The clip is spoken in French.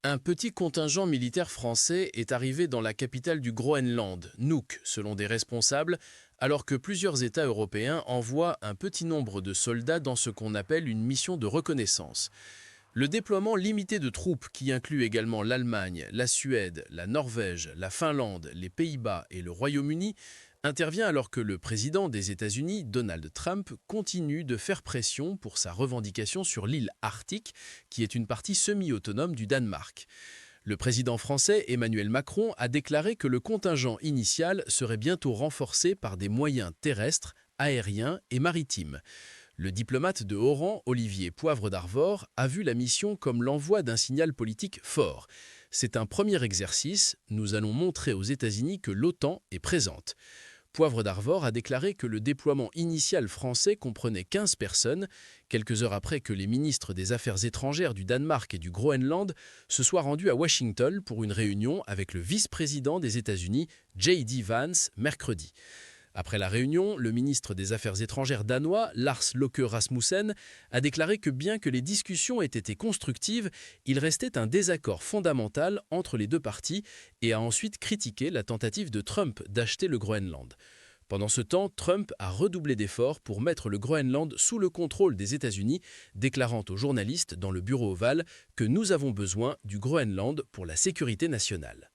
Un petit contingent militaire français est arrivé dans la capitale du Groenland, Nuuk, selon des responsables, alors que plusieurs États européens envoient un petit nombre de soldats dans ce qu'on appelle une mission de reconnaissance. Le déploiement limité de troupes, qui inclut également l'Allemagne, la Suède, la Norvège, la Finlande, les Pays-Bas et le Royaume-Uni, intervient alors que le président des États-Unis, Donald Trump, continue de faire pression pour sa revendication sur l'île Arctique, qui est une partie semi-autonome du Danemark. Le président français Emmanuel Macron a déclaré que le contingent initial serait bientôt renforcé par des moyens terrestres, aériens et maritimes. Le diplomate de haut rang, Olivier Poivre d'Arvor, a vu la mission comme l'envoi d'un signal politique fort. C'est un premier exercice, nous allons montrer aux États-Unis que l'OTAN est présente. Poivre d'Arvor a déclaré que le déploiement initial français comprenait 15 personnes, quelques heures après que les ministres des Affaires étrangères du Danemark et du Groenland se soient rendus à Washington pour une réunion avec le vice-président des États-Unis, J.D. Vance, mercredi. Après la réunion, le ministre des Affaires étrangères danois, Lars Løkke Rasmussen, a déclaré que bien que les discussions aient été constructives, il restait un désaccord fondamental entre les deux parties et a ensuite critiqué la tentative de Trump d'acheter le Groenland. Pendant ce temps, Trump a redoublé d'efforts pour mettre le Groenland sous le contrôle des États-Unis, déclarant aux journalistes dans le bureau ovale que nous avons besoin du Groenland pour la sécurité nationale.